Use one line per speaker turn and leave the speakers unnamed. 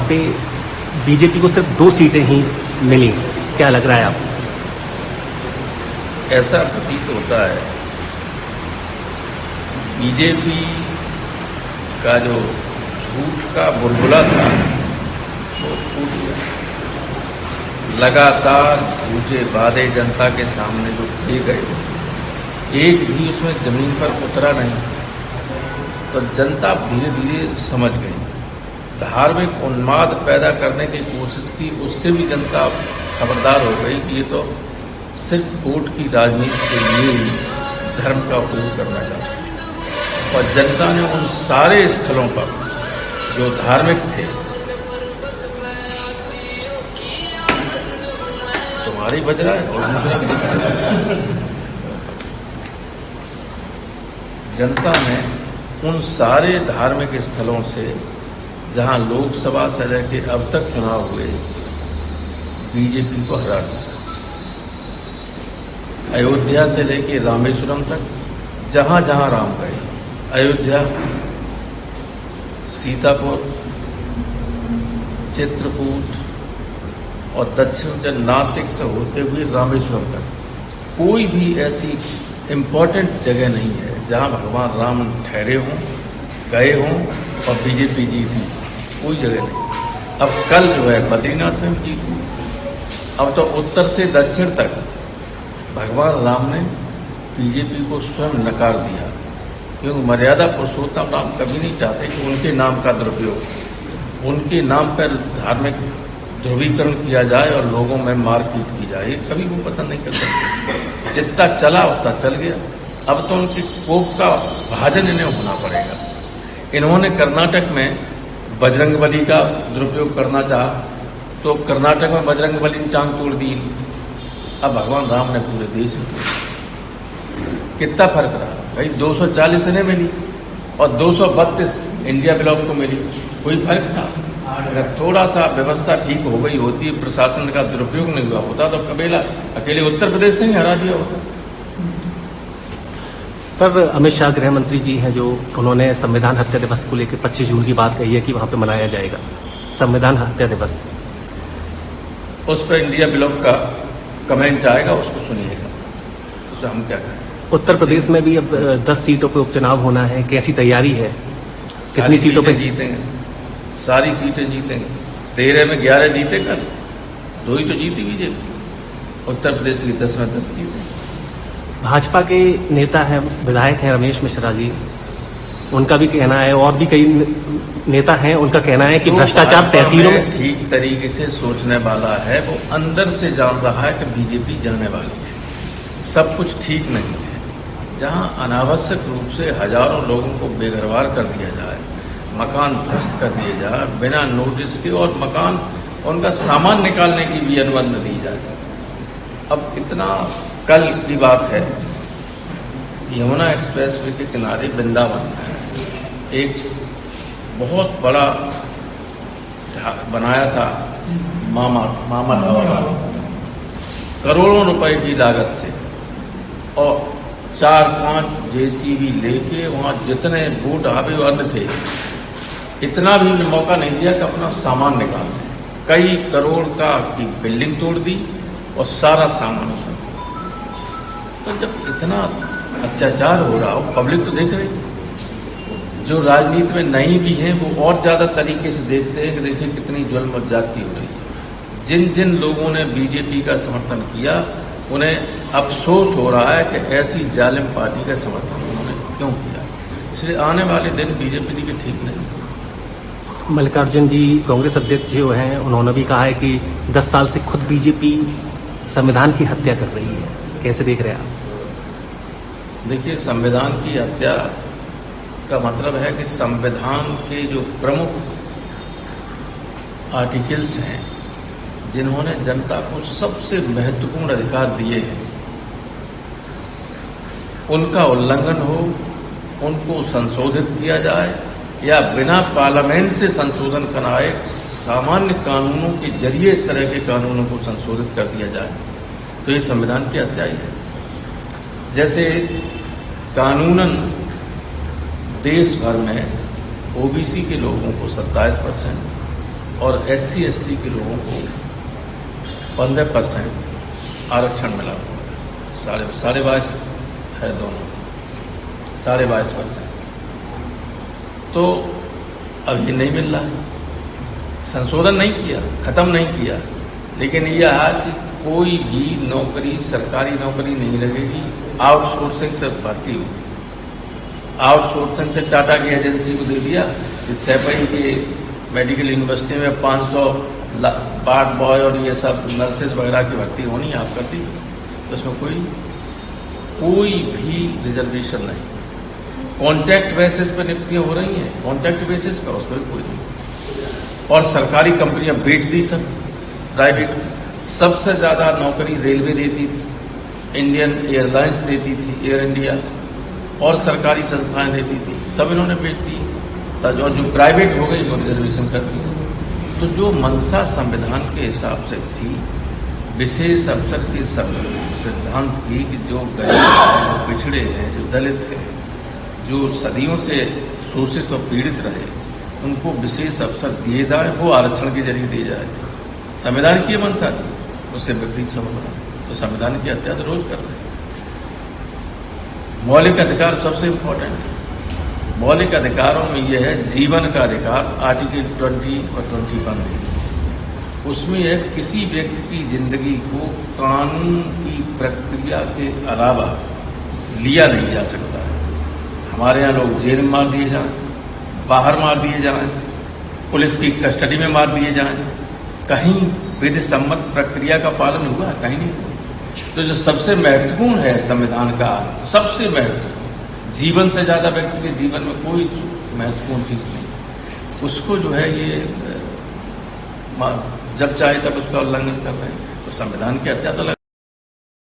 पे बीजेपी को सिर्फ 2 सीटें ही मिली, क्या लग रहा है आपको?
ऐसा प्रतीत होता है बीजेपी का जो झूठ का बुलबुला था वो टूट गया। लगातार झूठे वादे जनता के सामने जो किए गए, एक भी उसमें जमीन पर उतरा नहीं। तो जनता धीरे धीरे समझ गई। धार्मिक उन्माद पैदा करने की कोशिश की, उससे भी जनता खबरदार हो गई कि ये तो सिर्फ वोट की राजनीति के लिए ही धर्म का उपयोग करना चाहते हैं। और जनता ने उन सारे स्थलों पर जो धार्मिक थे, तुम्हारी बज रहा है और दूसरा जनता ने उन सारे धार्मिक स्थलों से जहां लोकसभा से लेकर अब तक चुनाव हुए, बीजेपी को हरा दिया। अयोध्या से लेकर रामेश्वरम तक जहां जहां राम गए, अयोध्या, सीतापुर, चित्रकूट और दक्षिण से नासिक से होते हुए रामेश्वरम तक कोई भी ऐसी इम्पोर्टेंट जगह नहीं है जहां भगवान राम ठहरे हों, गए हों और बीजेपी जीती। कोई जगह नहीं। अब कल जो है बद्रीनाथ में भी जीती। अब तो उत्तर से दक्षिण तक भगवान राम ने बीजेपी को स्वयं नकार दिया, क्योंकि मर्यादा पुरुषोत्तम राम कभी नहीं चाहते कि उनके नाम का दुरुपयोग, उनके नाम पर धार्मिक ध्रुवीकरण किया जाए और लोगों में मारपीट की जाए। कभी वो पसंद नहीं करते। जितना चला उतना चल गया। अब तो उनके कोप का भाजन इन्हें होना पड़ेगा। इन्होंने कर्नाटक में बजरंगबली का दुरुपयोग करना चाहा, तो कर्नाटक में बजरंगबली ने टांग तोड़ दी। अब भगवान राम ने पूरे देश में कितना फर्क रहा भाई? 240 इन्हें मिली और 232 इंडिया ब्लॉक को मिली। कोई फर्क था? अगर थोड़ा सा व्यवस्था ठीक हो गई होती, प्रशासन का दुरुपयोग नहीं हुआ होता, तो कबीला अकेले उत्तर प्रदेश से ही हरा दिया होता।
सर, अमित शाह गृह मंत्री जी हैं, जो उन्होंने संविधान हत्या दिवस को लेकर 25 जून की बात कही है कि वहां पे मनाया जाएगा संविधान हत्या दिवस।
उस पर इंडिया ब्लॉक का कमेंट आएगा, उसको सुनिएगा। उससे हम क्या कहें?
उत्तर प्रदेश में भी अब 10 सीटों पे उपचुनाव होना है, कैसी तैयारी है? कितनी सीटों पे
जीतेंगे? सारी सीटें जीतेंगे। 13 में 11 जीते, कल 2 ही तो जीती बीजेपी। उत्तर प्रदेश की 10 में 10 सीटें।
भाजपा के नेता हैं, विधायक हैं रमेश मिश्रा जी, उनका भी कहना है, और भी कई नेता हैं, उनका कहना है कि भ्रष्टाचार तहसीलों में
ठीक तरीके से सोचने वाला है, वो अंदर से जान रहा है कि बीजेपी जाने वाली है। सब कुछ ठीक नहीं है। जहां अनावश्यक रूप से हजारों लोगों को बेघरवार कर दिया जाए, मकान ध्वस्त कर दिए जाए बिना नोटिस के, और मकान उनका सामान निकालने की भी अनुमति न दी जाए। अब इतना कल की बात है, यमुना एक्सप्रेसवे के किनारे वृंदावन में एक बहुत बड़ा बनाया था मामा ढाबा, करोड़ों रुपए की लागत से, और 4-5 जेसीबी लेके वहां जितने बूट आवे अन्य थे, इतना भी मौका नहीं दिया कि अपना सामान निकाल दें। कई करोड़ का की बिल्डिंग तोड़ दी और सारा सामान उसमें। तो जब इतना अत्याचार हो रहा हो, पब्लिक तो देख रही, जो राजनीति में नहीं भी हैं वो और ज्यादा तरीके से देखते हैं कि देखिए कितनी जुल्म और ज्यादती हो रही है। जिन जिन लोगों ने बीजेपी का समर्थन किया, उन्हें अफसोस हो रहा है कि ऐसी जालिम पार्टी का समर्थन उन्होंने क्यों किया। इसलिए आने वाले दिन बीजेपी के ठीक नहीं।
मल्लिकार्जुन जी कांग्रेस अध्यक्ष जो हैं, उन्होंने भी कहा है कि 10 साल से खुद बीजेपी संविधान की हत्या कर रही है। कैसे देख रहे हैं आप?
देखिए, संविधान की हत्या का मतलब है कि संविधान के जो प्रमुख आर्टिकल्स हैं, जिन्होंने जनता को सबसे महत्वपूर्ण अधिकार दिए हैं, उनका उल्लंघन हो, उनको संशोधित किया जाए, या बिना पार्लियामेंट से संशोधन कराए सामान्य कानूनों के जरिए इस तरह के कानूनों को संशोधित कर दिया जाए, तो ये संविधान की हत्या ही है। जैसे कानूनन देश भर में ओबीसी के लोगों को 27%, और SC/ST के लोगों को 15% आरक्षण मिला हुआ है। 22.5 है दोनों, 22.5%। तो अब ये नहीं मिल रहा है, संशोधन नहीं किया, खत्म नहीं किया, लेकिन यह है कि कोई भी नौकरी, सरकारी नौकरी नहीं लगेगी, आउटसोर्सिंग से भर्ती होगी। आउटसोर्सिंग से टाटा की एजेंसी को दे दिया कि सैपई के मेडिकल यूनिवर्सिटी में 500 वार्ड बॉय और ये सब नर्सेज वगैरह की भर्ती होनी आप कर दी, तो उसमें कोई भी रिजर्वेशन नहीं। कॉन्ट्रैक्ट बेसिस पर नियुक्तियां हो रही हैं, कॉन्ट्रैक्ट बेसिस पर, उसमें कोई नहीं। और सरकारी कंपनियां बेच दी सब, प्राइवेट। सबसे ज़्यादा नौकरी रेलवे देती थी, इंडियन एयरलाइंस देती थी, एयर इंडिया, और सरकारी संस्थाएं देती थी, सब इन्होंने बेच दी। और जो प्राइवेट हो गई वो रिजर्वेशन कर दी। तो जो मंशा संविधान के हिसाब से थी, विशेष अवसर के सिद्धांत थी कि जो गरीब हैं, जो पिछड़े हैं, जो दलित हैं, जो सदियों से शोषित और पीड़ित रहे, उनको विशेष अवसर दिए जाए, वो आरक्षण के जरिए दिए जाए। संविधान की मंशा थी, उससे विपरीत सब हो रहा। तो संविधान की हत्या तो रोज कर रहे हैं। मौलिक अधिकार सबसे इम्पोर्टेंट है। मौलिक अधिकारों में यह है जीवन का अधिकार, आर्टिकल 20 और 21। उसमें है किसी व्यक्ति की जिंदगी को कानून की प्रक्रिया के अलावा लिया नहीं जा सकता है। हमारे यहाँ लोग जेल में मार दिए जाएं, बाहर मार दिए जाएं, पुलिस की कस्टडी में मार दिए जाएं, कहीं विधि सम्मत प्रक्रिया का पालन हुआ? कहीं नहीं हुआ। तो जो सबसे महत्वपूर्ण है संविधान का, सबसे महत्वपूर्ण, जीवन से ज्यादा व्यक्ति के जीवन में कोई महत्वपूर्ण चीज नहीं, उसको जो है ये जब चाहे तब उसका उल्लंघन कर रहे हैं। तो संविधान की हत्या तो